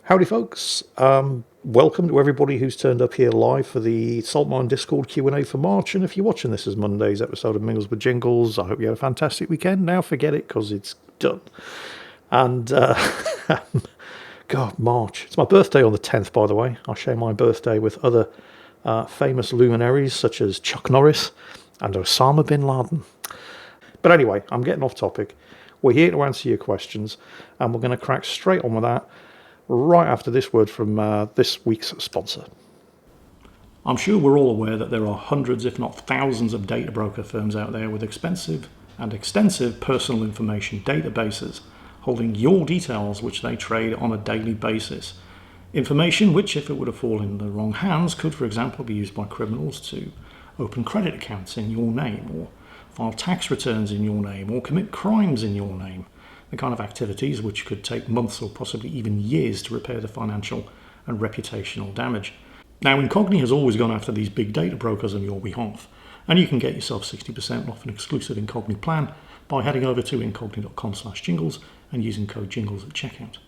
Howdy folks, welcome to everybody who's turned up here live for the Saltmine Discord Q&A for March, and if you're watching this as Monday's episode of Mingles with Jingles, I hope you had a fantastic weekend. Now forget it, because it's done. And, God, March. It's my birthday on the 10th, by the way. I share my birthday with other famous luminaries such as Chuck Norris and Osama bin Laden. But anyway, I'm getting off topic. We're here to answer your questions, and we're going to crack straight on with that right after this word from this week's sponsor. I'm sure we're all aware that there are hundreds, if not thousands, of data broker firms out there with expensive and extensive personal information databases holding your details which they trade on a daily basis. Information which, if it were to fall in the wrong hands, could, for example, be used by criminals to open credit accounts in your name, or file tax returns in your name, or commit crimes in your name. The kind of activities which could take months or possibly even years to repair the financial and reputational damage. Now, Incogni has always gone after these big data brokers on your behalf, and you can get yourself 60% off an exclusive Incogni plan by heading over to incogni.com/jingles and using code JINGLES at checkout.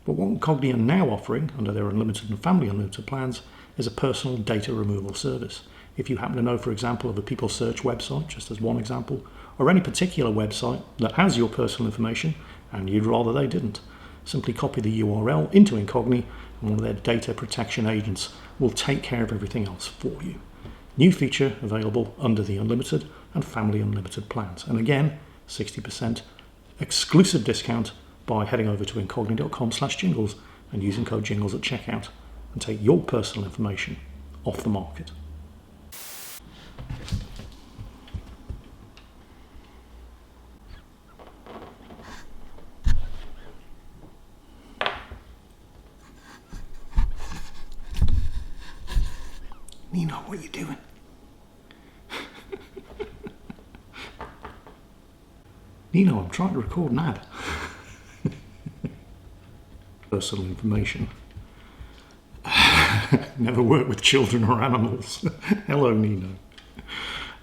But what Incogni are now offering, under their unlimited and family unlimited plans, is a personal data removal service. If you happen to know, for example, of a people search website, just as one example, or any particular website that has your personal information, and you'd rather they didn't, simply copy the URL into Incogni, and one of their data protection agents will take care of everything else for you. New feature available under the unlimited and family unlimited plans. And again, 60% exclusive discount by heading over to incogni.com/jingles and using code JINGLES at checkout, and take your personal information off the market. Nino, what are you doing? Nino, I'm trying to record an ad. Personal information. Never worked with children or animals. Hello, Nino.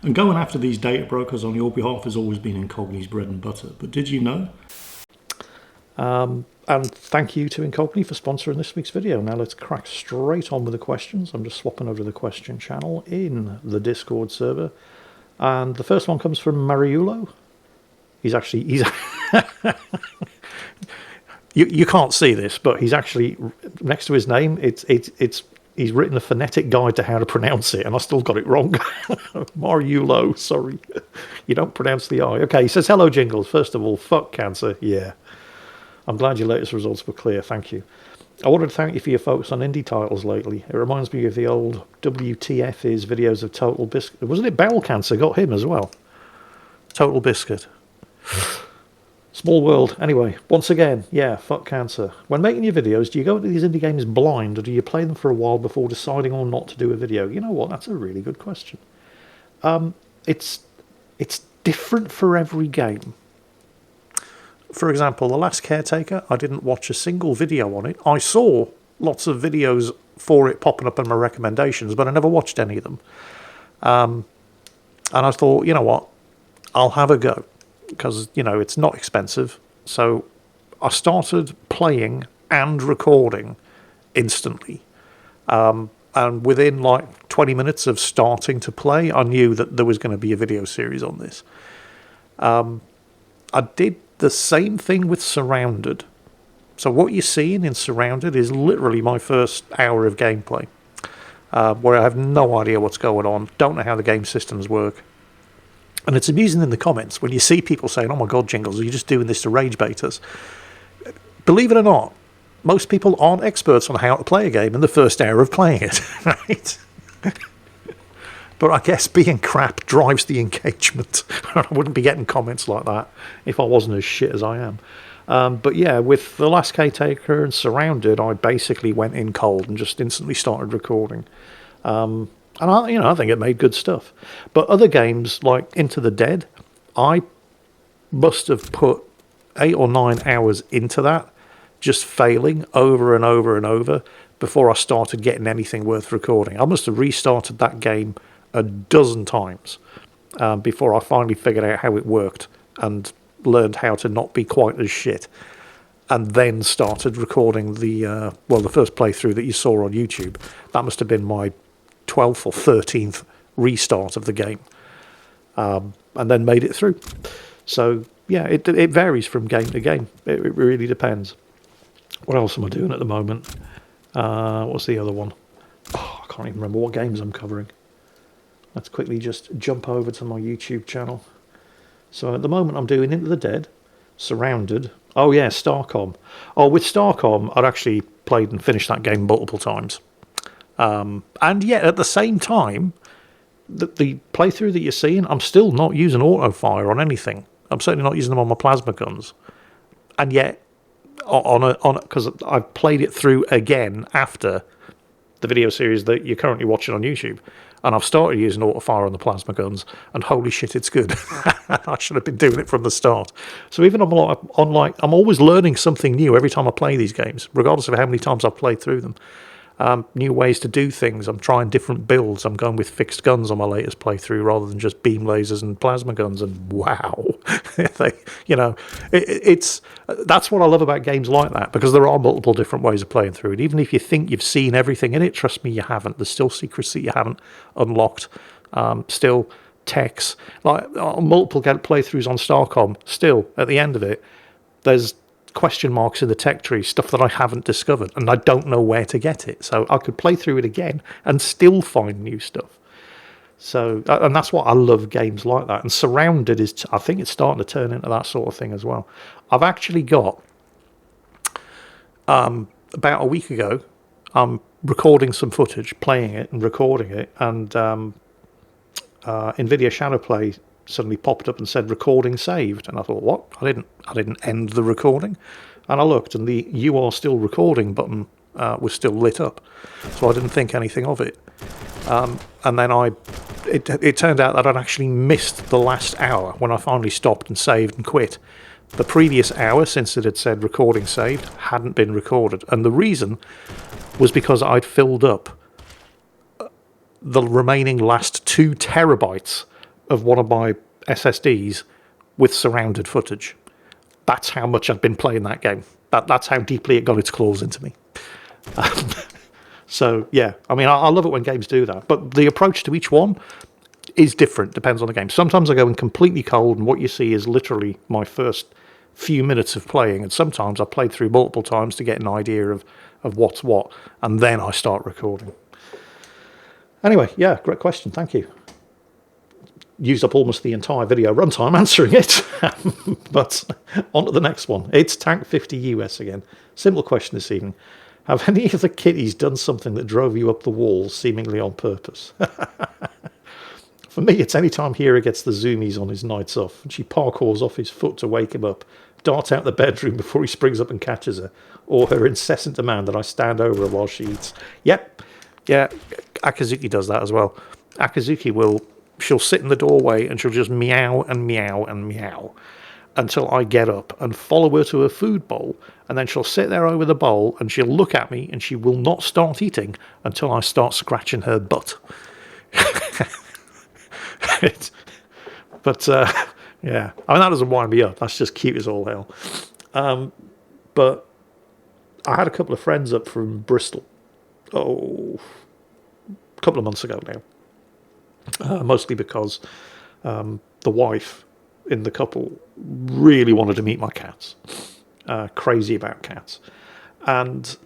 And going after these data brokers on your behalf has always been Incogni's bread and butter. But did you know? And thank you to Incogni for sponsoring this week's video. Now let's crack straight on with the questions. I'm just swapping over to the question channel in the Discord server. And the first one comes from Mariulo. He's you can't see this, but he's actually, next to his name, he's written a phonetic guide to how to pronounce it, and I still got it wrong. Mariulo, sorry. You don't pronounce the I. Okay, he says, hello, Jingles. First of all, fuck cancer. Yeah. I'm glad your latest results were clear, thank you. I wanted to thank you for your focus on indie titles lately. It reminds me of the old WTF's videos of Total Biscuit. Wasn't it Bowel cancer got him as well? Total Biscuit. Small world. Anyway, once again, yeah, fuck cancer. When making your videos, do you go into these indie games blind, or do you play them for a while before deciding or not to do a video? You know what, that's a really good question. It's different for every game. For example, The Last Caretaker, I didn't watch a single video on it. I saw lots of videos for it popping up in my recommendations, but I never watched any of them. And I thought, you know what, I'll have a go, because, you know, it's not expensive. So I started playing and recording instantly. And within like 20 minutes of starting to play, I knew that there was going to be a video series on this. I did the same thing with Surrounded. So what you're seeing in Surrounded is literally my first hour of gameplay, where I have no idea what's going on, don't know how the game systems work. And it's amusing in the comments when you see people saying, oh my god, Jingles, are you just doing this to rage bait us? Believe it or not, most people aren't experts on how to play a game in the first hour of playing it, right? But I guess being crap drives the engagement. I wouldn't be getting comments like that if I wasn't as shit as I am. But yeah, with The Last Caretaker and Surrounded, I basically went in cold and just instantly started recording. And I think it made good stuff. But other games like Into the Dead, I must have put 8 or 9 hours into that, just failing over and over and over before I started getting anything worth recording. I must have restarted that game a dozen times before I finally figured out how it worked and learned how to not be quite as shit. and then started recording the first playthrough that you saw on YouTube. That must have been my 12th or 13th restart of the game, and then made it through. So yeah, it varies from game to game. It really depends. What else am I doing at the moment? What's the other one? Oh, I can't even remember what games I'm covering. Let's quickly just jump over to my YouTube channel. So at the moment I'm doing Into the Dead, Surrounded. Oh yeah, Starcom. Oh, with Starcom, I'd actually played and finished that game multiple times. And yet at the same time, the playthrough that you're seeing, I'm still not using auto fire on anything. I'm certainly not using them on my plasma guns. And yet, because I've played it through again after the video series that you're currently watching on YouTube, and I've started using auto fire on the plasma guns, and holy shit, it's good. I should have been doing it from the start. So even I'm always learning something new every time I play these games, regardless of how many times I've played through them. New ways to do things. I'm trying different builds. I'm going with fixed guns on my latest playthrough rather than just beam lasers and plasma guns. And wow, it's that's what I love about games like that, because there are multiple different ways of playing through it. Even if you think you've seen everything in it, trust me, you haven't. There's still secrets that you haven't unlocked. Still techs, like multiple playthroughs on Starcom. Still, at the end of it, there's question marks in the tech tree, stuff that I haven't discovered, and I don't know where to get it. So I could play through it again and still find new stuff. So, and that's what I love games like that. And Surrounded is, I think it's starting to turn into that sort of thing as well. I've actually got, about a week ago, I'm recording some footage, playing it and recording it, and NVIDIA Shadowplay suddenly popped up and said recording saved, and I thought, what? I didn't end the recording, and I looked, and the "you are still recording" button was still lit up, so I didn't think anything of it. And then it turned out that I'd actually missed the last hour when I finally stopped and saved and quit. The previous hour, since it had said recording saved, hadn't been recorded, and the reason was because I'd filled up the remaining last 2 terabytes of one of my SSDs with surrounded footage. That's how much I've been playing that game. That's how deeply it got its claws into me. So yeah, I mean, I love it when games do that, but the approach to each one is different, depends on the game. Sometimes I go in completely cold, and what you see is literally my first few minutes of playing, and sometimes I played through multiple times to get an idea of what's what, and then I start recording. Anyway, yeah, great question, thank you. Used up almost the entire video runtime answering it. But on to the next one. It's Tank 50 US again. Simple question this evening. Have any of the kitties done something that drove you up the wall, seemingly on purpose? For me, it's any time Hera gets the zoomies on his nights off, and she parkours off his foot to wake him up, darts out the bedroom before he springs up and catches her, or her incessant demand that I stand over her while she eats. Yep, yeah, Akazuki does that as well. Akazuki she'll sit in the doorway and she'll just meow and meow and meow until I get up and follow her to her food bowl, and then she'll sit there over the bowl and she'll look at me and she will not start eating until I start scratching her butt. Yeah, I mean, that doesn't wind me up. That's just cute as all hell. But I had a couple of friends up from Bristol, a couple of months ago now. Mostly because the wife in the couple really wanted to meet my cats. Crazy about cats. And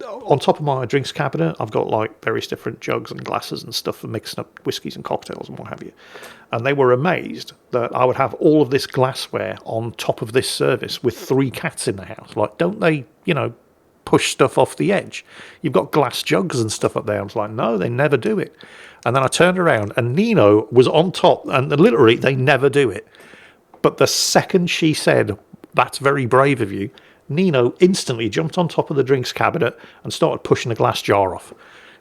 on top of my drinks cabinet, I've got like various different jugs and glasses and stuff for mixing up whiskies and cocktails and what have you. And they were amazed that I would have all of this glassware on top of this service with 3 cats in the house. Like, don't they, push stuff off the edge? You've got glass jugs and stuff up there. I was like, no, they never do it. And then I turned around and Nino was on top, and literally they never do it. But the second she said, "That's very brave of you," Nino instantly jumped on top of the drinks cabinet and started pushing the glass jar off.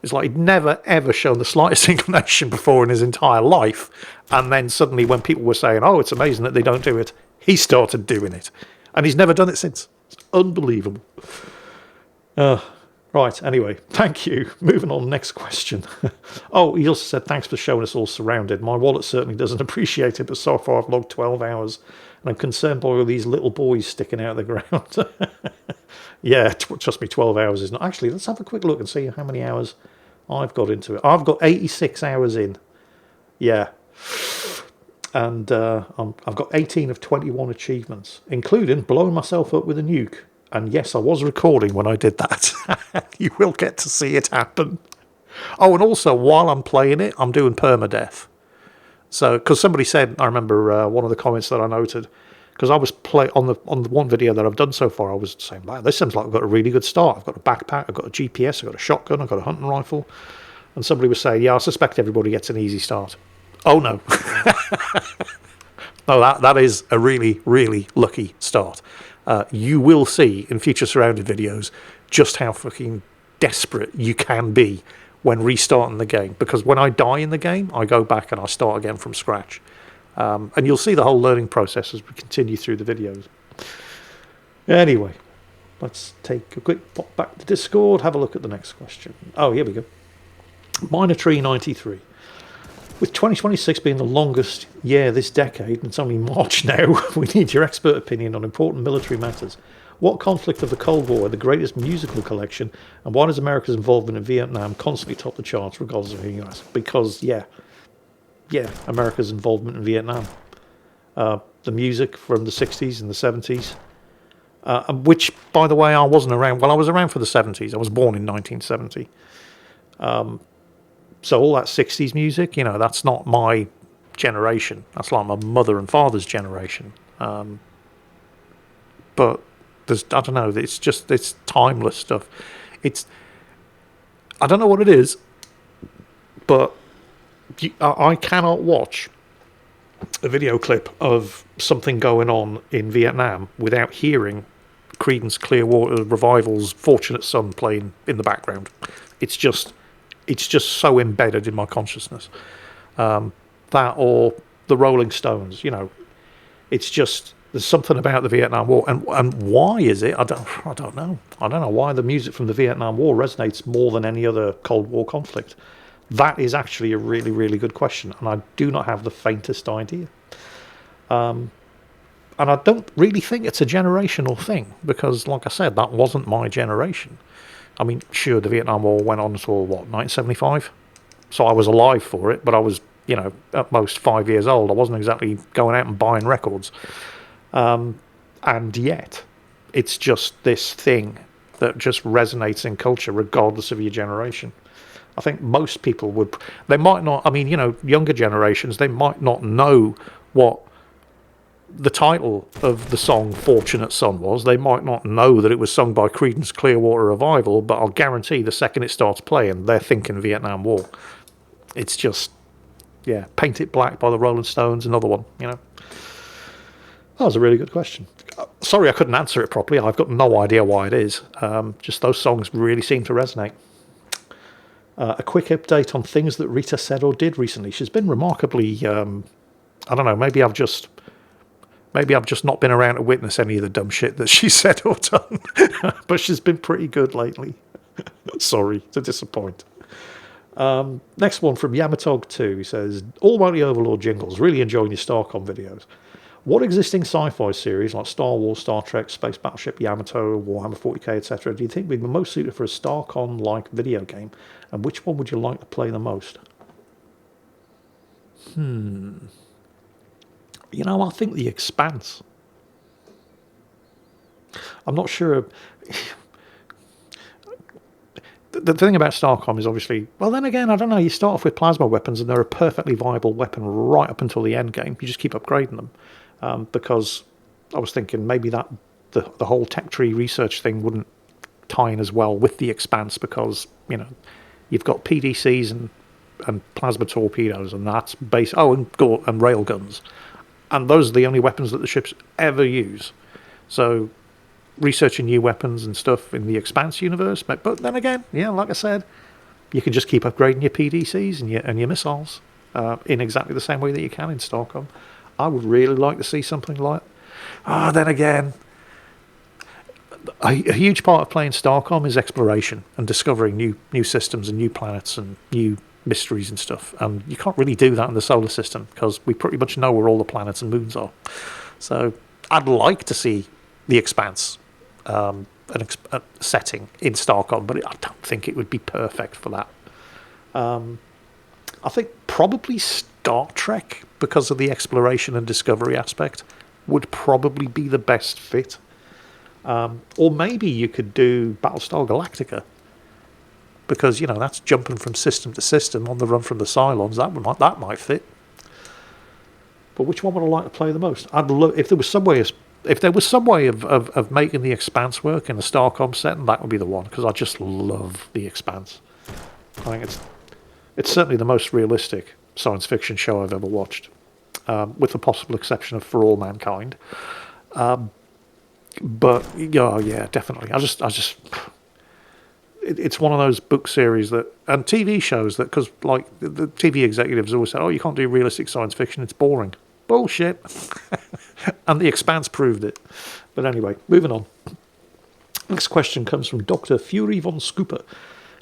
It's like he'd never, ever shown the slightest inclination before in his entire life. And then suddenly when people were saying, oh, it's amazing that they don't do it, he started doing it. And he's never done it since. It's unbelievable. Right, anyway, thank you. Moving on, next question. Oh, he also said, thanks for showing us all surrounded. My wallet certainly doesn't appreciate it, but so far I've logged 12 hours, and I'm concerned by all these little boys sticking out of the ground. Yeah, trust me, 12 hours is not... Actually, let's have a quick look and see how many hours I've got into it. I've got 86 hours in. Yeah. And I've got 18 of 21 achievements, including blowing myself up with a nuke. And yes, I was recording when I did that. You will get to see it happen. Oh, and also, while I'm playing it, I'm doing permadeath. So, because somebody said, I remember one of the comments that I noted, because I was on the one video that I've done so far, I was saying, wow, this seems like I've got a really good start. I've got a backpack, I've got a GPS, I've got a shotgun, I've got a hunting rifle. And somebody was saying, yeah, I suspect everybody gets an easy start. Oh, no. No, that is a really, really lucky start. You will see in future surrounded videos just how fucking desperate you can be when restarting the game. Because when I die in the game, I go back and I start again from scratch. And you'll see the whole learning process as we continue through the videos. Anyway, let's take a quick pop back to Discord, have a look at the next question. Oh, here we go. Minortree93. With 2026 being the longest year this decade, and it's only March now, we need your expert opinion on important military matters. What conflict of the Cold War had the greatest musical collection, and why does America's involvement in Vietnam constantly top the charts, regardless of who you ask? Because, yeah, America's involvement in Vietnam. The music from the 60s and the 70s, which, by the way, I wasn't around. Well, I was around for the 70s. I was born in 1970. So all that 60s music, you know, that's not my generation. That's like my mother and father's generation. But there's, I don't know, it's timeless stuff. I don't know what it is, but I cannot watch a video clip of something going on in Vietnam without hearing Creedence Clearwater Revival's Fortunate Son playing in the background. It's just so embedded in my consciousness. That or the Rolling Stones, you know, it's just, there's something about the Vietnam War, and why is it? I don't know. I don't know why the music from the Vietnam War resonates more than any other Cold War conflict. That is actually a really, really good question, and I do not have the faintest idea. And I don't really think it's a generational thing, because, like I said, that wasn't my generation. I mean, sure, the Vietnam War went on until, 1975? So I was alive for it, but I was, you know, at most 5 years old. I wasn't exactly going out and buying records. And yet, it's just this thing that just resonates in culture, regardless of your generation. I think most people would, they might not, I mean, you know, younger generations, they might not know what the title of the song Fortunate Son was. They might not know that it was sung by Creedence Clearwater Revival, but I'll guarantee the second it starts playing, they're thinking Vietnam War. It's just, yeah, Paint It Black by the Rolling Stones, another one, you know. That was a really good question. Sorry I couldn't answer it properly. I've got no idea why it is. Just those songs really seem to resonate. A quick update on things that Rita said or did recently. She's been remarkably, I don't know, maybe I've just not been around to witness any of the dumb shit that she said or done. But she's been pretty good lately. Sorry to disappoint. Next one from Yamatog2. He says, Almighty Overlord Jingles, really enjoying your StarCon videos. What existing sci-fi series like Star Wars, Star Trek, Space Battleship, Yamato, Warhammer 40k, etc. do you think would be most suited for a StarCon-like video game? And which one would you like to play the most? You know, I think The Expanse. I'm not sure. The thing about StarCom is obviously, well, then again, I don't know, you start off with plasma weapons and they're a perfectly viable weapon right up until the end game. You just keep upgrading them. Because I was thinking maybe that the whole tech tree research thing wouldn't tie in as well with The Expanse, because, you know, you've got PDCs and plasma torpedoes, and that's base. Oh, and rail guns. And those are the only weapons that the ships ever use. So researching new weapons and stuff in the Expanse universe. But then again, yeah, like I said, you can just keep upgrading your PDCs and your missiles in exactly the same way that you can in StarCom. I would really like to see something like... then again, a huge part of playing Starcom is exploration and discovering new systems and new planets and new mysteries and stuff. And you can't really do that in the solar system because we pretty much know where all the planets and moons are. So I'd like to see the Expanse a setting in Starcom, but I don't think it would be perfect for that. I think probably Star Trek, because of the exploration and discovery aspect, would probably be the best fit. Or maybe you could do Battlestar Galactica, because that's jumping from system to system on the run from the Cylons. That might fit. But which one would I like to play the most? I'd love if there was some way of making the Expanse work in a Starcom setting. That would be the one, because I just love the Expanse. I think it's certainly the most realistic science fiction show I've ever watched, with the possible exception of For All Mankind. But yeah, definitely. It's one of those book series and TV shows that, because like the TV executives always say, "Oh, you can't do realistic science fiction; it's boring." Bullshit. And the Expanse proved it. But anyway, moving on. Next question comes from Dr. Fury von Scooper.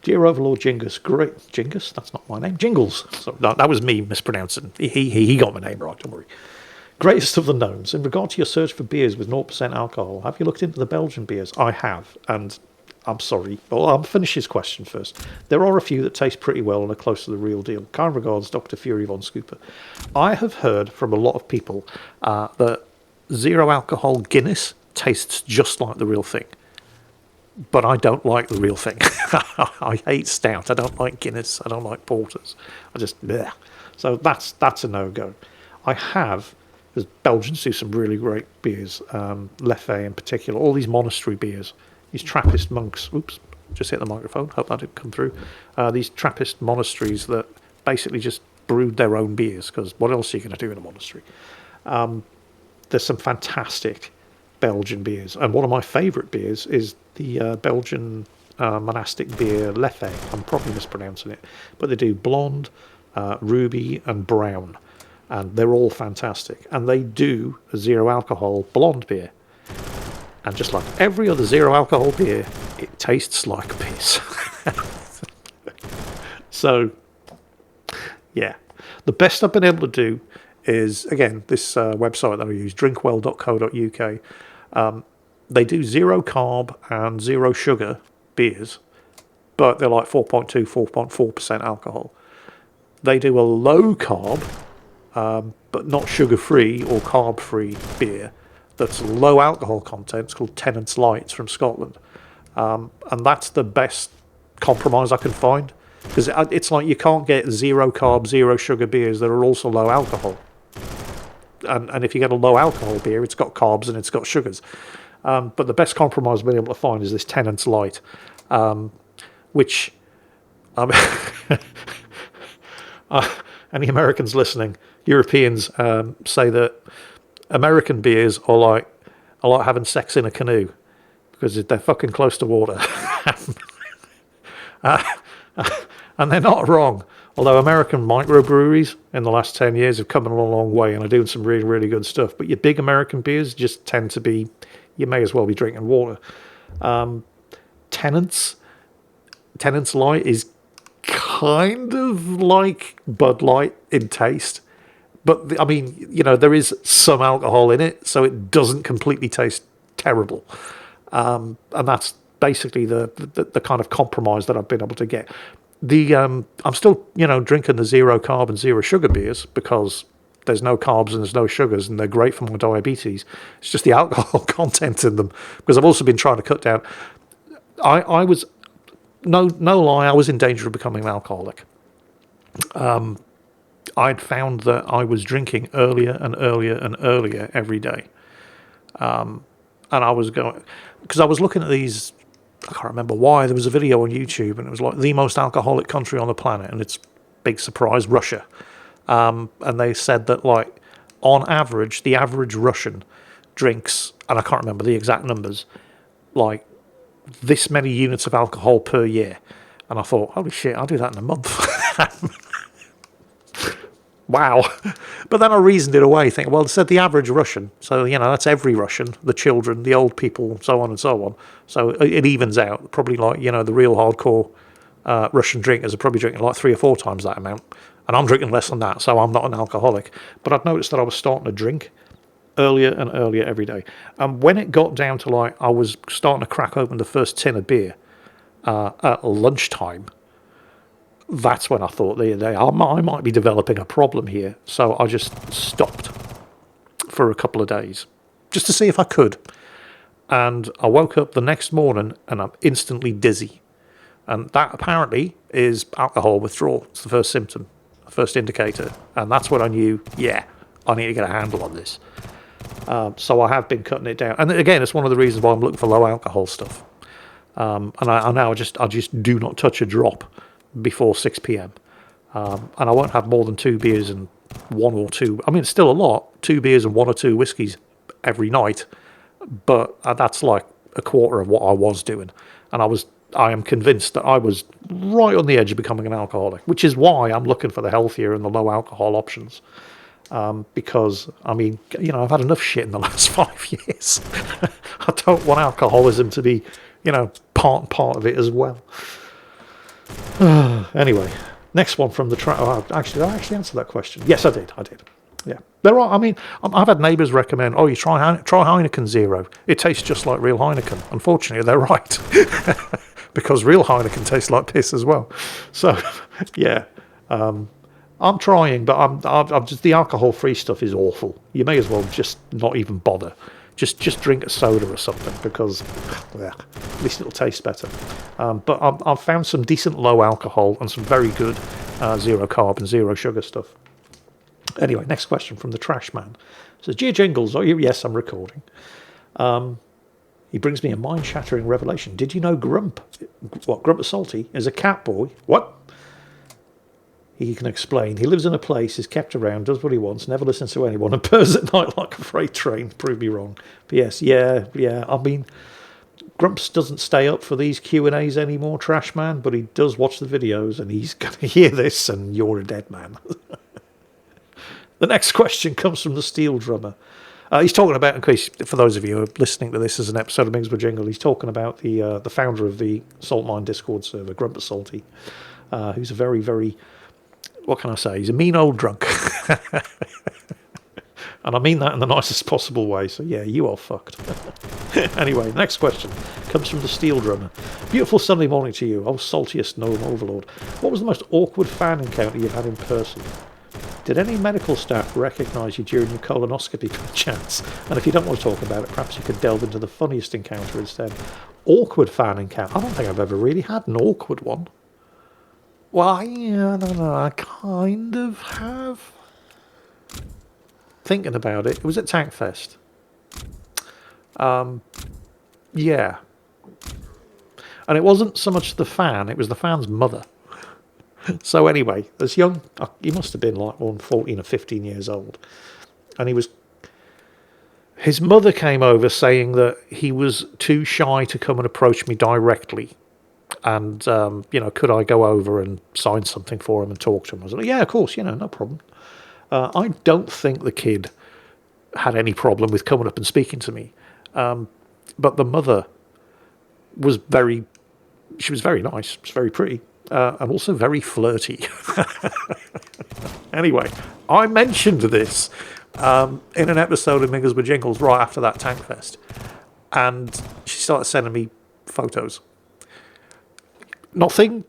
Dear Overlord Jingus, great Jingus. That's not my name. Jingles. So that was me mispronouncing. He got my name right. Don't worry. Greatest of the gnomes. In regard to your search for beers with 0% alcohol, have you looked into the Belgian beers? I have, and I'm sorry. Well, I'll finish his question first. There are a few that taste pretty well and are close to the real deal. Kind regards, Dr. Fury von Scooper. I have heard from a lot of people that zero alcohol Guinness tastes just like the real thing. But I don't like the real thing. I hate stout. I don't like Guinness. I don't like porters. Bleh. So that's a no-go. Because Belgians do some really great beers, Leffe in particular, all these monastery beers, these Trappist monks, oops, just hit the microphone, hope that didn't come through, these Trappist monasteries that basically just brewed their own beers, because what else are you going to do in a monastery? There's some fantastic Belgian beers, and one of my favourite beers is the Belgian monastic beer Leffe. I'm probably mispronouncing it, but they do blonde, ruby and brown. And they're all fantastic. And they do a zero alcohol blonde beer. And just like every other zero alcohol beer, it tastes like piss. So, yeah. The best I've been able to do is, again, this website that I use, drinkwell.co.uk. They do zero carb and zero sugar beers, but they're like 4.2, 4.4% alcohol. They do a low carb, but not sugar-free or carb-free beer that's low alcohol content. It's called Tennant's Lights from Scotland. And that's the best compromise I can find, because it's like you can't get zero carb, zero sugar beers that are also low alcohol. And if you get a low alcohol beer, it's got carbs and it's got sugars. But the best compromise I've been able to find is this Tennant's Light, which... any Americans listening, Europeans say that American beers are like having sex in a canoe, because they're fucking close to water. And they're not wrong. Although American microbreweries in the last 10 years have come a long way and are doing some really, really good stuff. But your big American beers just tend to be, you may as well be drinking water. Tennant's Light is kind of like Bud Light in taste, but there is some alcohol in it, so it doesn't completely taste terrible, and that's basically the kind of compromise that I've been able to get. I'm still drinking the zero carb and zero sugar beers, because there's no carbs and there's no sugars, and they're great for my diabetes. It's just the alcohol content in them, because I've also been trying to cut down. I was no lie, I was in danger of becoming an alcoholic. I'd found that I was drinking earlier and earlier and earlier every day. And I was going, because I was looking at these, I can't remember why, there was a video on YouTube, and it was like the most alcoholic country on the planet, and it's, big surprise, Russia. And they said that, like, on average, the average Russian drinks, and I can't remember the exact numbers, like, this many units of alcohol per year. And I thought, holy shit, I'll do that in a month. Wow. But then I reasoned it away, thinking, well, it said the average Russian. So, that's every Russian, the children, the old people, so on and so on. So it evens out. Probably like, the real hardcore Russian drinkers are probably drinking like 3 or 4 times that amount. And I'm drinking less than that, so I'm not an alcoholic. But I'd noticed that I was starting to drink earlier and earlier every day. And when it got down to like, I was starting to crack open the first tin of beer at lunchtime, that's when I thought, I might be developing a problem here. So I just stopped for a couple of days, just to see if I could. And I woke up the next morning and I'm instantly dizzy. And that apparently is alcohol withdrawal. It's the first symptom, the first indicator. And that's when I knew, I need to get a handle on this. So I have been cutting it down. And again, it's one of the reasons why I'm looking for low alcohol stuff. And I now just do not touch a drop before 6 p.m. And I won't have more than 2 beers and 1 or 2. I mean, it's still a lot. 2 beers and 1 or 2 whiskies every night. But that's like a quarter of what I was doing. And I am convinced that I was right on the edge of becoming an alcoholic, which is why I'm looking for the healthier and the low alcohol options. Because, I mean, I've had enough shit in the last 5 years. I don't want alcoholism to be, part and part of it as well. Anyway, next one from the track. Did I actually answer that question? Yes, I did. Yeah. There are, I mean, I've had neighbours recommend, you try Heineken Zero. It tastes just like real Heineken. Unfortunately, they're right. Because real Heineken tastes like piss as well. So, yeah. I'm trying, but I'm just, the alcohol-free stuff is awful. You may as well just not even bother. Just drink a soda or something, because at least it'll taste better. But I've found some decent low alcohol and some very good zero carb and zero sugar stuff. Anyway, next question from the Trash Man. It says, "Dear Jingles, are you?" Yes, I'm recording. He brings me a mind-shattering revelation. Did you know Grump the Salty, is a cat boy? What? He can explain. He lives in a place, is kept around, does what he wants, never listens to anyone, and purrs at night like a freight train. Prove me wrong. P.S. Yeah. I mean, Grumps doesn't stay up for these Q&As anymore, Trash Man, but he does watch the videos, and he's going to hear this, and you're a dead man. The next question comes from the Steel Drummer. He's talking about, in case, for those of you who are listening to this as an episode of Jingles, he's talking about the founder of the Salt Mine Discord server, Grump the Salty, who's a very, very, what can I say? He's a mean old drunk. And I mean that in the nicest possible way. So, yeah, you are fucked. Anyway, next question comes from the Steel Drummer. Beautiful Sunday morning to you, oh saltiest gnome overlord. What was the most awkward fan encounter you've had in person? Did any medical staff recognise you during your colonoscopy by chance? And if you don't want to talk about it, perhaps you could delve into the funniest encounter instead. Awkward fan encounter? I don't think I've ever really had an awkward one. Well, I don't know. I kind of have. Thinking about it, it was at Tankfest. Yeah. And it wasn't so much the fan, it was the fan's mother. So anyway, as young, he must have been like 14 or 15 years old. And his mother came over saying that he was too shy to come and approach me directly. And, could I go over and sign something for him and talk to him? I was like, yeah, of course, no problem. I don't think the kid had any problem with coming up and speaking to me. But the mother was very nice, she was very pretty. And also very flirty. Anyway, I mentioned this in an episode of Jingles with Jingles right after that Tankfest. And she started sending me photos. Nothing,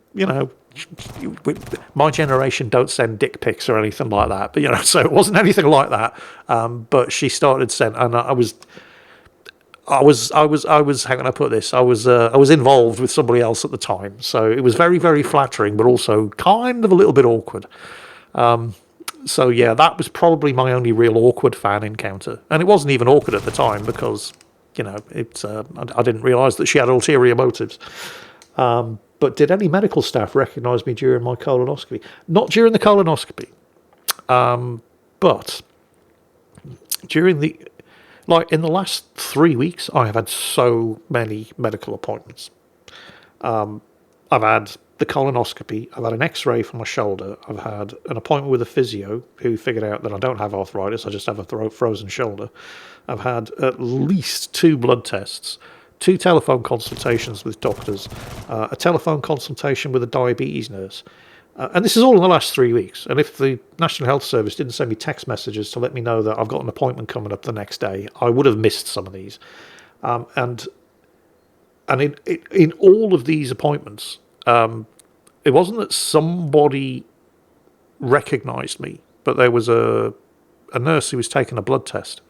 my generation don't send dick pics or anything like that. But, so it wasn't anything like that. But she started sending, and I was, how can I put this? I was involved with somebody else at the time. So it was very, very flattering, but also kind of a little bit awkward. So yeah, that was probably my only real awkward fan encounter. And it wasn't even awkward at the time because, I didn't realise that she had ulterior motives. But did any medical staff recognise me during my colonoscopy? Not during the colonoscopy. But during in the last 3 weeks, I have had so many medical appointments. I I've had the colonoscopy, I've had an x-ray for my shoulder, I've had an appointment with a physio who figured out that I don't have arthritis, I just have a frozen shoulder. I've had at least 2 blood tests, 2 telephone consultations with doctors, a telephone consultation with a diabetes nurse. And this is all in the last 3 weeks. And if the National Health Service didn't send me text messages to let me know that I've got an appointment coming up the next day, I would have missed some of these. And in all of these appointments, it wasn't that somebody recognised me, but there was a nurse who was taking a blood test.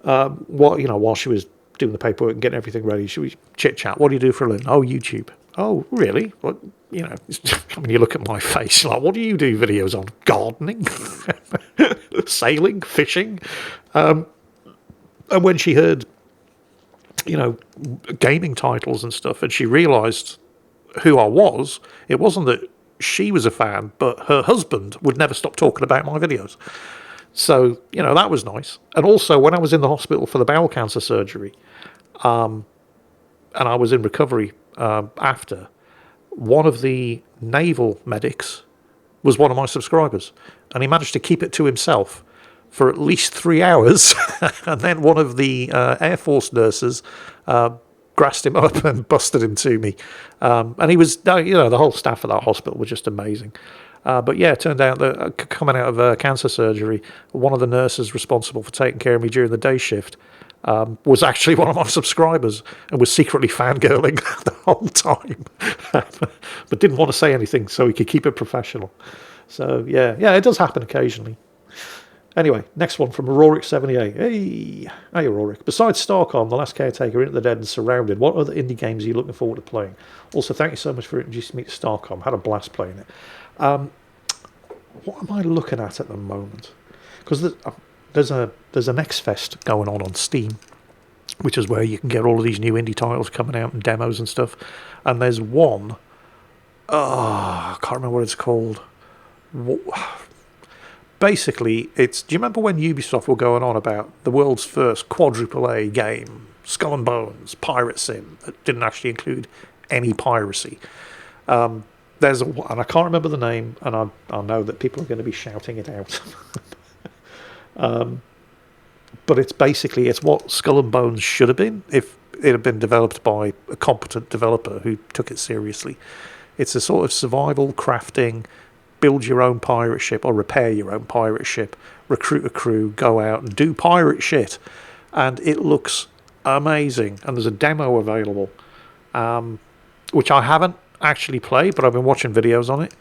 While she was doing the paperwork and getting everything ready, she was chit chat. What do you do for a living? Oh, YouTube. Oh, really? What? I mean, you look at my face, like, what do you do videos on? Gardening, sailing, fishing. And when she heard, gaming titles and stuff, and she realised who I was, it wasn't that she was a fan, but her husband would never stop talking about my videos. So, that was nice. And also, when I was in the hospital for the bowel cancer surgery, and I was in recovery after, one of the naval medics was one of my subscribers, and he managed to keep it to himself for at least 3 hours. And then one of the Air Force nurses grassed him up and busted him to me. And he was, the whole staff of that hospital was just amazing. But yeah, it turned out that coming out of cancer surgery, one of the nurses responsible for taking care of me during the day shift was actually one of my subscribers and was secretly fangirling the whole time. But didn't want to say anything so he could keep it professional. So yeah, it does happen occasionally. Anyway, next one from Rorik78. Hey, Rorik. Besides Starcom, The Last Caretaker, Into the Dead, and Surrounded, what other indie games are you looking forward to playing? Also, thank you so much for introducing me to Starcom. Had a blast playing it. What am I looking at the moment? Because there's an X-Fest going on Steam, which is where you can get all of these new indie titles coming out and demos and stuff. And there's one, I can't remember what it's called. Basically, do you remember when Ubisoft were going on about the world's first quadruple A game, Skull and Bones, Pirate Sim, that didn't actually include any piracy? And I can't remember the name, and I know that people are going to be shouting it out. But it's what Skull and Bones should have been if it had been developed by a competent developer who took it seriously. It's a sort of survival crafting, build your own pirate ship or repair your own pirate ship, recruit a crew, go out and do pirate shit. And it looks amazing. And there's a demo available, which I haven't actually played, but I've been watching videos on it.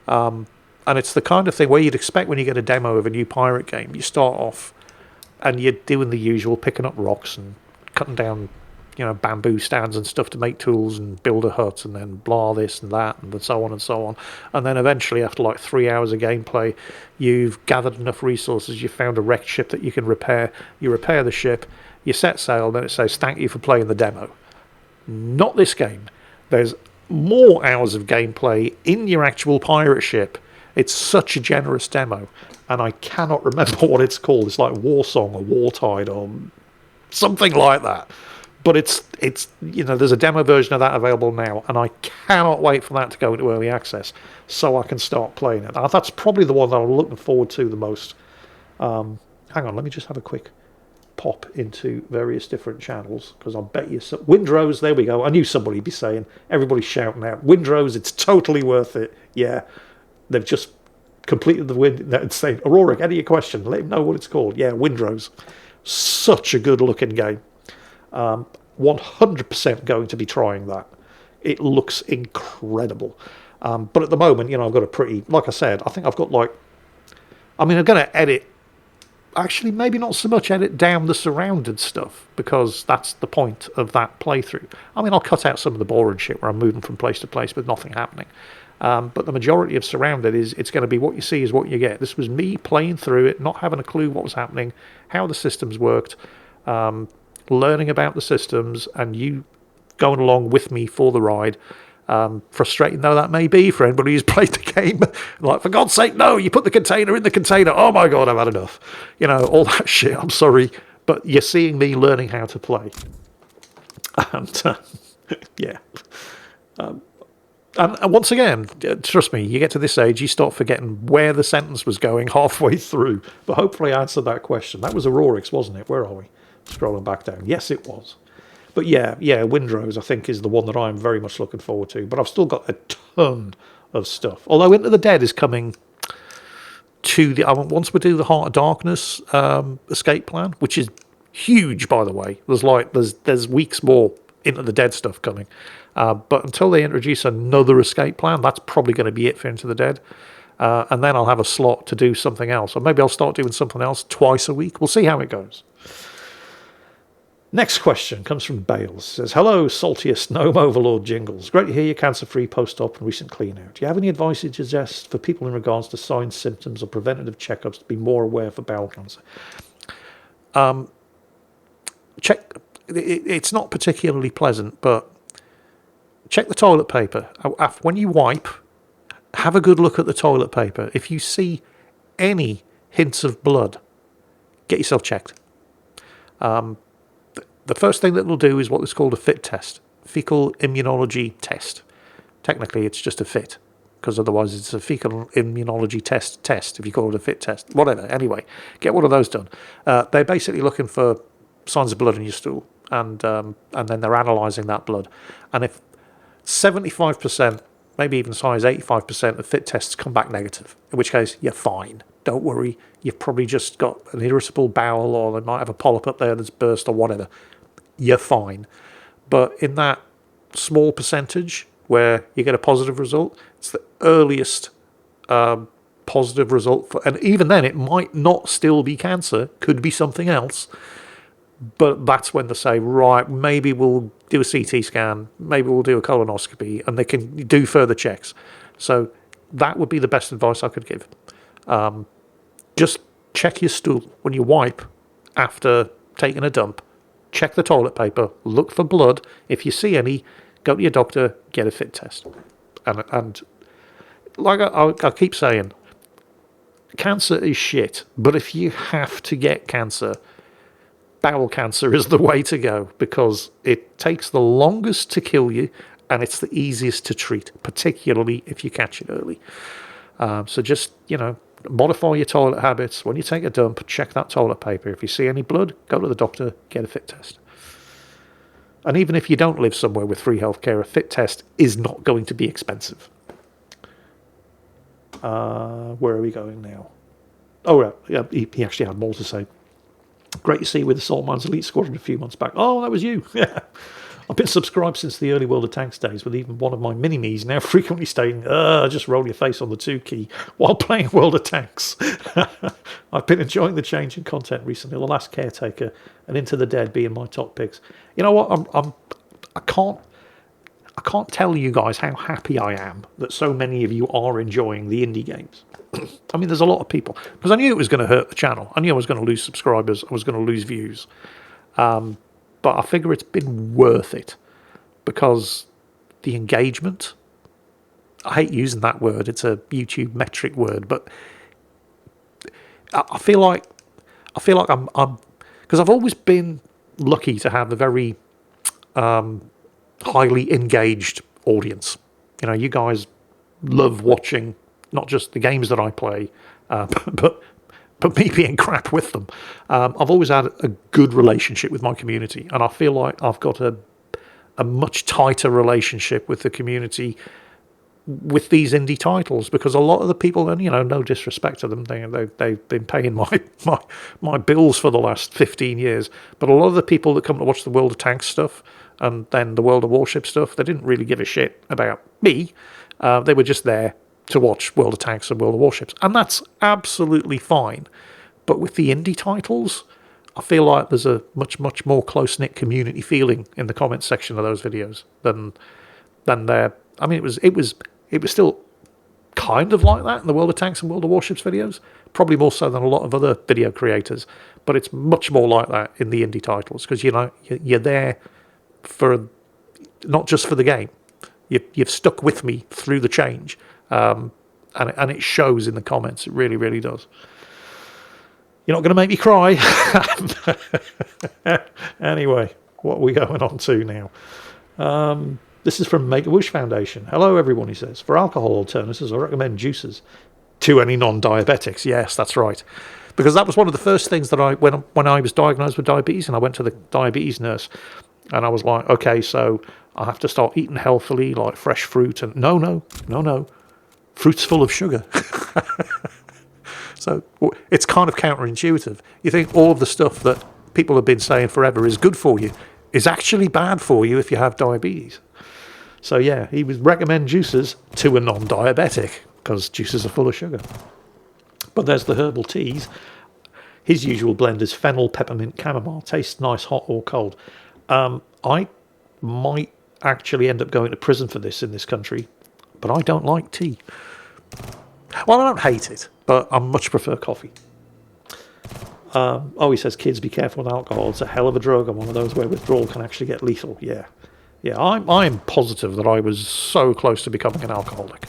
And it's the kind of thing where you'd expect when you get a demo of a new pirate game, you start off and you're doing the usual, picking up rocks and cutting down, bamboo stands and stuff to make tools and build a hut, and then blah this and that and so on and so on. And then eventually, after like 3 hours of gameplay, you've gathered enough resources, you've found a wrecked ship that you can repair. You repair the ship, you set sail, and then it says, thank you for playing the demo. Not this game. There's more hours of gameplay in your actual pirate ship. It's such a generous demo, and I cannot remember what it's called. It's like Warsong or Wartide or something like that. But it's there's a demo version of that available now, and I cannot wait for that to go into early access so I can start playing it. That's probably the one that I'm looking forward to the most. Hang on, let me just have a quick pop into various different channels, because I bet you Windrose, there we go. I knew somebody would be saying, everybody's shouting out, Windrose, it's totally worth it. Yeah, they've just completed the wind. It's saying, Aurora, any your question, let him know what it's called. Yeah, Windrose. Such a good looking game. 100% going to be trying that. It looks incredible. But at the moment, I've got a pretty, like I said, I think I've got I'm going to edit, actually maybe not so much edit down the surrounded stuff, because that's the point of that playthrough. I'll cut out some of the boring shit where I'm moving from place to place with nothing happening. But the majority of surrounded it's going to be what you see is what you get. This was me playing through it, not having a clue what was happening, how the systems worked, learning about the systems, and you going along with me for the ride. Frustrating though that may be for anybody who's played the game, like, for God's sake, no, you put the container in the container. Oh my God, I've had enough. All that shit. I'm sorry, but you're seeing me learning how to play. And yeah. And once again, trust me, you get to this age, you start forgetting where the sentence was going halfway through. But hopefully I answered that question. That was Aurorix, wasn't it? Where are we? Scrolling back down. Yes, it was. But yeah, Windrose, I think, is the one that I'm very much looking forward to. But I've still got a ton of stuff. Although Into the Dead is coming to the... once we do the Heart of Darkness escape plan, which is huge, by the way. There's weeks more Into the Dead stuff coming. But until they introduce another escape plan, that's probably going to be it for Into the Dead. And then I'll have a slot to do something else. Or maybe I'll start doing something else twice a week. We'll see how it goes. Next question comes from Bales. It says, hello, saltiest gnome overlord Jingles. Great to hear you're cancer-free post-op and recent clean-out. Do you have any advice you suggest for people in regards to signs, symptoms, or preventative checkups to be more aware for bowel cancer? It's not particularly pleasant, but check the toilet paper. When you wipe, have a good look at the toilet paper. If you see any hints of blood, get yourself checked. The first thing that it'll do is what is called a FIT test, fecal immunology test. Technically, it's just a FIT, because otherwise it's a fecal immunology test, if you call it a FIT test. Whatever, anyway, get one of those done. They're basically looking for signs of blood in your stool, and then they're analysing that blood. And if 75%, maybe even as high as 85% of FIT tests come back negative, in which case you're fine. Don't worry, you've probably just got an irritable bowel, or they might have a polyp up there that's burst or whatever. You're fine. But in that small percentage where you get a positive result, it's the earliest positive result. And even then, it might not still be cancer, could be something else. But that's when they say, right, maybe we'll do a CT scan, maybe we'll do a colonoscopy, and they can do further checks. So that would be the best advice I could give. Just check your stool when you wipe after taking a dump. Check the toilet paper, look for blood. If you see any, go to your doctor, get a FIT test. And like I keep saying, cancer is shit. But if you have to get cancer, bowel cancer is the way to go, because it takes the longest to kill you and it's the easiest to treat, particularly if you catch it early. So just, modify your toilet habits. When you take a dump, check that toilet paper. If you see any blood, go to the doctor, get a FIT test. And even if you don't live somewhere with free healthcare, a FIT test is not going to be expensive. Where are we going now? Oh, right. Yeah, he actually had more to say. Great to see you with the Salt Mines Elite Squadron a few months back. Oh, that was you. Yeah. I've been subscribed since the early World of Tanks days, with even one of my mini-me's now frequently stating, just roll your face on the 2 key while playing World of Tanks. I've been enjoying the change in content recently, The Last Caretaker and Into the Dead being my top picks. You know what? I can't tell you guys how happy I am that so many of you are enjoying the indie games. I mean, there's a lot of people, because I knew it was going to hurt the channel. I knew I was going to lose subscribers. I was going to lose views. But I figure it's been worth it, because the engagement, I hate using that word, it's a YouTube metric word, but I feel like I'm because I've always been lucky to have a very highly engaged audience. You guys love watching not just the games that I play, but me being crap with them. I've always had a good relationship with my community, and I feel like I've got a much tighter relationship with the community with these indie titles, because a lot of the people, and no disrespect to them, they've been paying my bills for the last 15 years, but a lot of the people that come to watch the World of Tanks stuff and then the World of Warship stuff, they didn't really give a shit about me. They were just there to watch World of Tanks and World of Warships, and that's absolutely fine. But with the indie titles, I feel like there's a much more close-knit community feeling in the comments section of those videos than there. I mean, it was still kind of like that in the World of Tanks and World of Warships videos, probably more so than a lot of other video creators, but it's much more like that in the indie titles, because you're there for not just for the game. You've stuck with me through the change. And it shows in the comments. It really, really does. You're not going to make me cry. Anyway, what are we going on to now? This is from Make-A-Wish Foundation. Hello, everyone, he says. For alcohol alternatives, I recommend juices to any non-diabetics. Yes, that's right. Because that was one of the first things that when I was diagnosed with diabetes, and I went to the diabetes nurse, and I was like, okay, so I have to start eating healthily, like fresh fruit. And no. Fruit's full of sugar. So it's kind of counterintuitive. You think all of the stuff that people have been saying forever is good for you is actually bad for you if you have diabetes. So yeah, he would recommend juices to a non-diabetic because juices are full of sugar. But there's the herbal teas. His usual blend is fennel, peppermint, chamomile. Tastes nice, hot or cold. I might actually end up going to prison for this in this country, but I don't like tea. Well, I don't hate it, but I much prefer coffee. He says, kids, be careful with alcohol. It's a hell of a drug, and one of those where withdrawal can actually get lethal. Yeah. I'm positive that I was so close to becoming an alcoholic.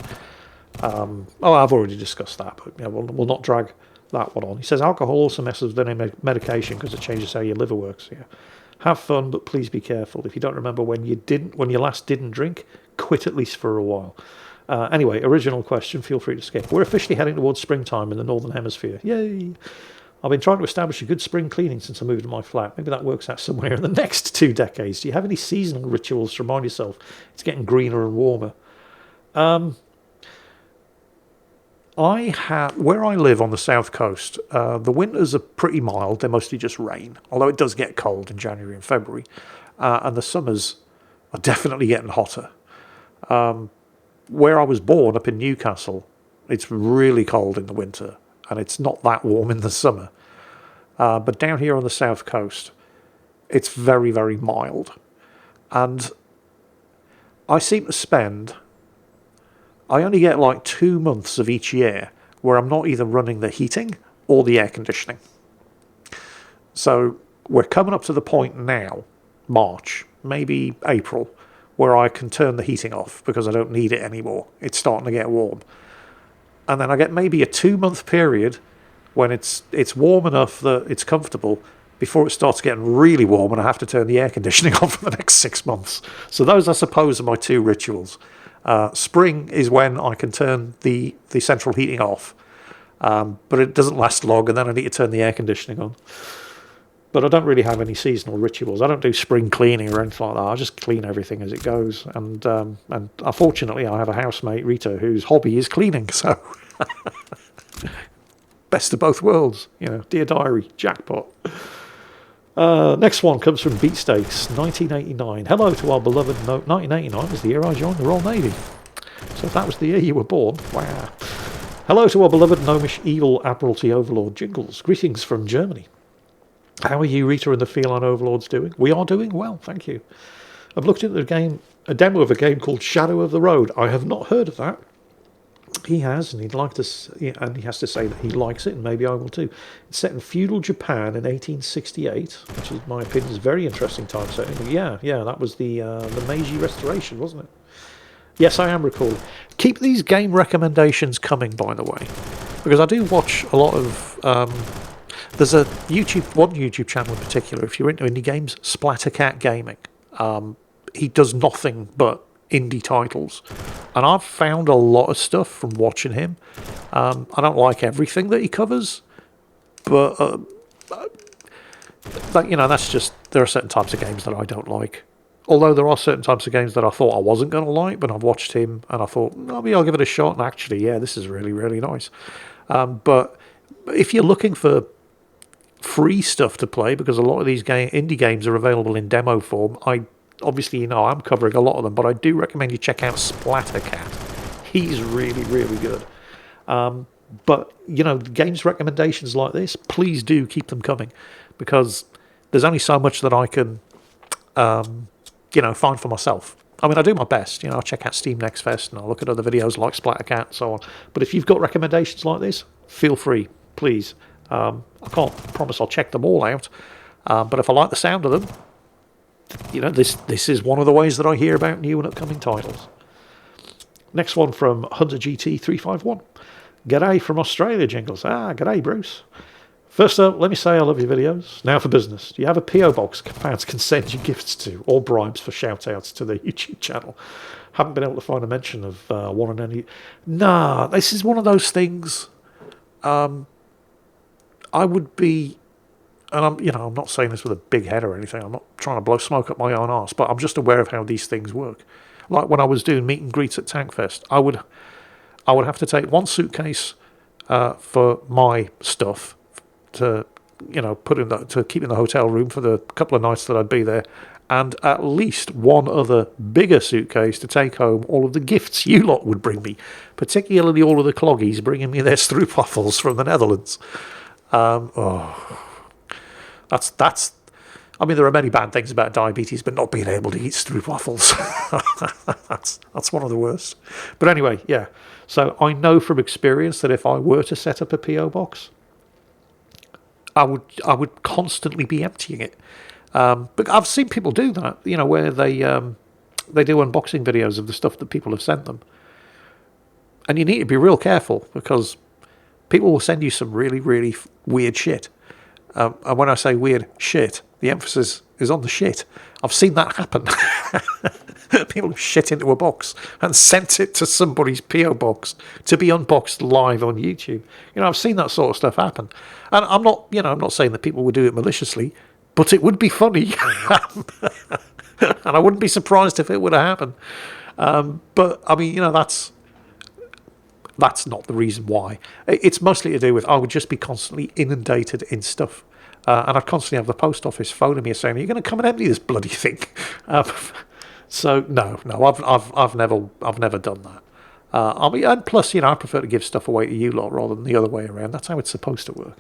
I've already discussed that, but yeah, we'll not drag that one on. He says, alcohol also messes with any medication because it changes how your liver works. Yeah. Have fun, but please be careful. If you don't remember when you last didn't drink, quit at least for a while. Anyway, original question, feel free to skip. We're officially heading towards springtime in the Northern Hemisphere. Yay! I've been trying to establish a good spring cleaning since I moved to my flat. Maybe that works out somewhere in the next 2 decades. Do you have any seasonal rituals to remind yourself it's getting greener and warmer? Where I live on the south coast, the winters are pretty mild. They're mostly just rain, although it does get cold in January and February. And the summers are definitely getting hotter. Where I was born, up in Newcastle, it's really cold in the winter, and it's not that warm in the summer. But down here on the south coast, it's very, very mild. And I seem to spend... I only get like 2 months of each year where I'm not either running the heating or the air conditioning. So we're coming up to the point now, March, maybe April, where I can turn the heating off because I don't need it anymore. It's starting to get warm. And then I get maybe a 2-month period when it's warm enough that it's comfortable before it starts getting really warm and I have to turn the air conditioning on for the next 6 months. So those, I suppose, are my 2 rituals. Spring is when I can turn the central heating off, but it doesn't last long, and then I need to turn the air conditioning on. But I don't really have any seasonal rituals. I don't do spring cleaning or anything like that. I just clean everything as it goes. And unfortunately, I have a housemate, Rita, whose hobby is cleaning. So best of both worlds, Dear Diary, jackpot. Next one comes from Beatsteaks, 1989. Hello to our beloved 1989 was the year I joined the Royal Navy. So if that was the year you were born, wow. Hello to our beloved gnomish evil Admiralty Overlord Jingles. Greetings from Germany. How are you, Rita, and the Feline Overlords doing? We are doing well, thank you. I've looked at a demo of a game called Shadow of the Road. I have not heard of that. He has, and he has to say that he likes it, and maybe I will too. It's set in feudal Japan in 1868, which, in my opinion, is a very interesting time setting. Yeah, that was the Meiji Restoration, wasn't it? Yes, I am recalling. Keep these game recommendations coming, by the way, because I do watch a lot of... there's one YouTube channel in particular, if you're into indie games, Splattercat Gaming. He does nothing but indie titles, and I've found a lot of stuff from watching him. I don't like everything that he covers, but that's just, there are certain types of games that I don't like. Although there are certain types of games that I thought I wasn't going to like, but I've watched him and I thought, maybe I'll give it a shot, and actually, yeah, this is really, really nice. But if you're looking for free stuff to play, because a lot of these indie games are available in demo form, obviously, I'm covering a lot of them, but I do recommend you check out Splattercat. He's really, really good. But, games recommendations like this, please do keep them coming, because there's only so much that I can, find for myself. I mean, I do my best. I check out Steam Next Fest, and I'll look at other videos like Splattercat and so on. But if you've got recommendations like this, feel free, please. I can't promise I'll check them all out, but if I like the sound of them, this is one of the ways that I hear about new and upcoming titles. Next one from Hunter GT 351. G'day from Australia, Jingles. G'day, Bruce. First up, let me say I love your videos. Now for business. Do you have a P.O. box fans can send you gifts to, or bribes for shout-outs to the YouTube channel? Haven't been able to find a mention of one on any... Nah, this is one of those things... I would be... And I'm not saying this with a big head or anything. I'm not trying to blow smoke up my own arse, but I'm just aware of how these things work. Like when I was doing meet and greets at Tankfest, I would have to take one suitcase for my stuff to to keep in the hotel room for the couple of nights that I'd be there, and at least one other bigger suitcase to take home all of the gifts you lot would bring me, particularly all of the cloggies bringing me their stroopwafels from the Netherlands. That's. I mean, there are many bad things about diabetes, but not being able to eat stroopwafels. that's one of the worst. But anyway, yeah. So I know from experience that if I were to set up a PO box, I would constantly be emptying it. But I've seen people do that, where they do unboxing videos of the stuff that people have sent them. And you need to be real careful because people will send you some really, really weird shit. And when I say weird shit, the emphasis is on the shit. I've seen that happen. People have shit into a box and sent it to somebody's PO box to be unboxed live on YouTube. I've seen that sort of stuff happen. And I'm not saying that people would do it maliciously, but it would be funny. And I wouldn't be surprised if it would have happened. But I mean, that's not the reason why. It's mostly to do with I would just be constantly inundated in stuff. And I'd constantly have the post office phoning me and saying, "Are you going to come and empty this bloody thing?" So no, I've never done that. I mean, and plus, I prefer to give stuff away to you lot rather than the other way around. That's how it's supposed to work.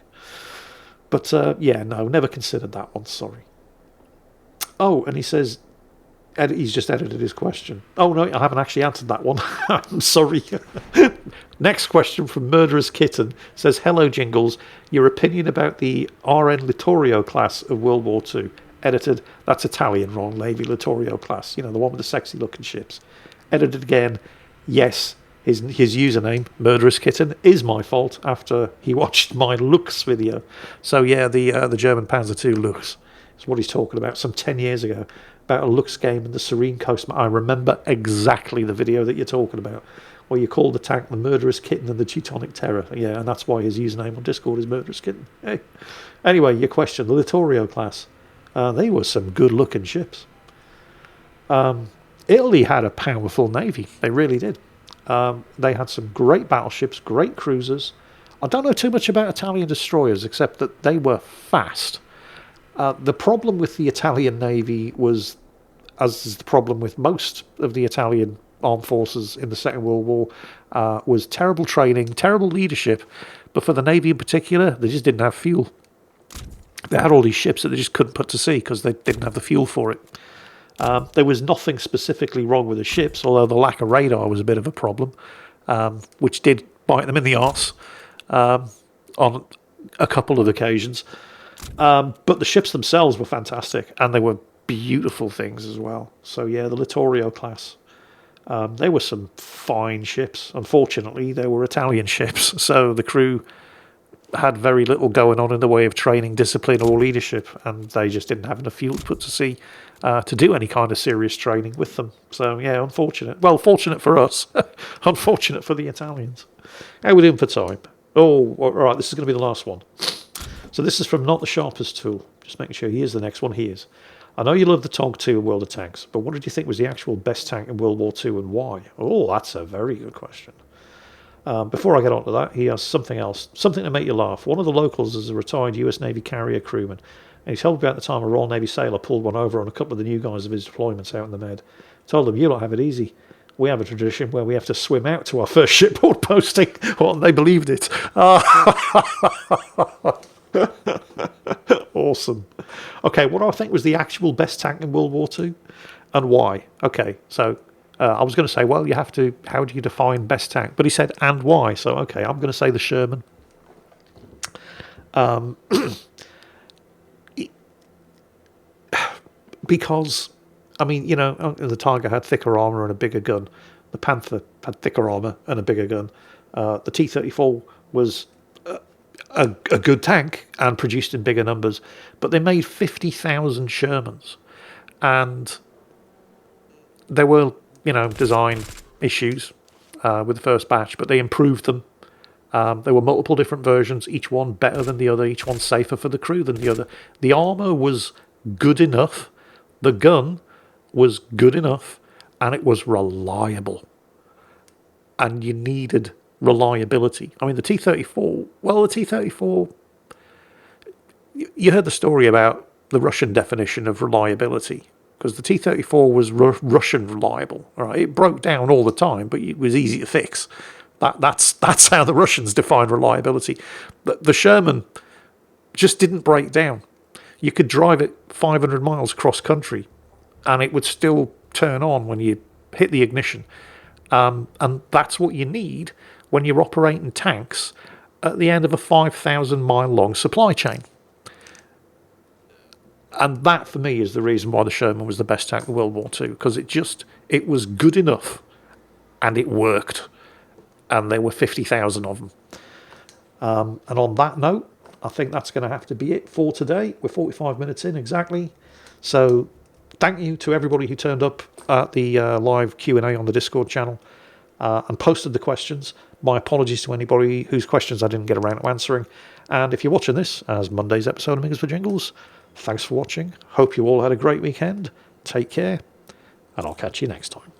But yeah, no, never considered that one. Sorry. Oh, and he says, he's just edited his question. Oh no, I haven't actually answered that one. I'm sorry. Next question from Murderous Kitten says, "Hello Jingles, your opinion about the RN Littorio class of World War II." Edited, that's Italian, wrong, Navy Littorio class, the one with the sexy looking ships. Edited again, yes, his username, Murderous Kitten, is my fault after he watched my Lux video. So yeah, the German Panzer II Lux is what he's talking about, some 10 years ago, about a Lux game in the Serene Coast. I remember exactly the video that you're talking about, where you call the tank the Murderous Kitten and the Teutonic Terror. Yeah, and that's why his username on Discord is Murderous Kitten. Hey. Anyway, your question, the Littorio class. They were some good-looking ships. Italy had a powerful navy. They really did. They had some great battleships, great cruisers. I don't know too much about Italian destroyers, except that they were fast. The problem with the Italian navy was, as is the problem with most of the Italian armed forces in the Second World War, was terrible training, terrible leadership. But for the navy in particular, they just didn't have fuel. They had all these ships that they just couldn't put to sea because they didn't have the fuel for it. There was nothing specifically wrong with the ships, although the lack of radar was a bit of a problem, which did bite them in the arse on a couple of occasions. But the ships themselves were fantastic, and they were beautiful things as well. So yeah, the Littorio class. They were some fine ships. Unfortunately, they were Italian ships, so the crew had very little going on in the way of training, discipline, or leadership, and they just didn't have enough fuel to put to sea to do any kind of serious training with them. So yeah, unfortunate. Well, fortunate for us, unfortunate for the Italians. How are we doing for time? Oh, all right, this is going to be the last one. So this is from Not the Sharpest Tool. Just making sure he is the next one. He is. "I know you love the TOG 2 in World of Tanks, but what did you think was the actual best tank in World War II and why?" Oh, that's a very good question. Before I get on to that, he has something else, something to make you laugh. "One of the locals is a retired US Navy carrier crewman, and he told me about the time a Royal Navy sailor pulled one over on a couple of the new guys of his deployments out in the Med. Told them, 'You don't have it easy. We have a tradition where we have to swim out to our first shipboard posting.'" Well, they believed it. Awesome. Okay, what do I think was the actual best tank in World War II and why? Okay, so I was going to say, well, you have to, how do you define best tank? But he said, and why? So, okay, I'm going to say the Sherman. Because, I mean, the Tiger had thicker armour and a bigger gun. The Panther had thicker armour and a bigger gun. The T-34 was a good tank and produced in bigger numbers. But they made 50,000 Shermans, and there were, design issues with the first batch, but they improved them. There were multiple different versions, each one better than the other, each one safer for the crew than the other. The armor was good enough, the gun was good enough, and it was reliable. And you needed reliability. I mean, the T-34, you heard the story about the Russian definition of reliability, because the T-34 was Russian reliable. All right, it broke down all the time, but it was easy to fix. That's how the Russians defined reliability. The Sherman just didn't break down. You could drive it 500 miles cross country, and it would still turn on when you hit the ignition. And that's what you need when you're operating tanks at the end of a 5,000-mile long supply chain. And that, for me, is the reason why the Sherman was the best tank of World War II, because it was good enough, and it worked. And there were 50,000 of them. And on that note, I think that's going to have to be it for today. We're 45 minutes in exactly. So thank you to everybody who turned up at the live Q&A on the Discord channel and posted the questions. My apologies to anybody whose questions I didn't get around to answering. And if you're watching this as Monday's episode of Amigos for Jingles, thanks for watching. Hope you all had a great weekend. Take care, and I'll catch you next time.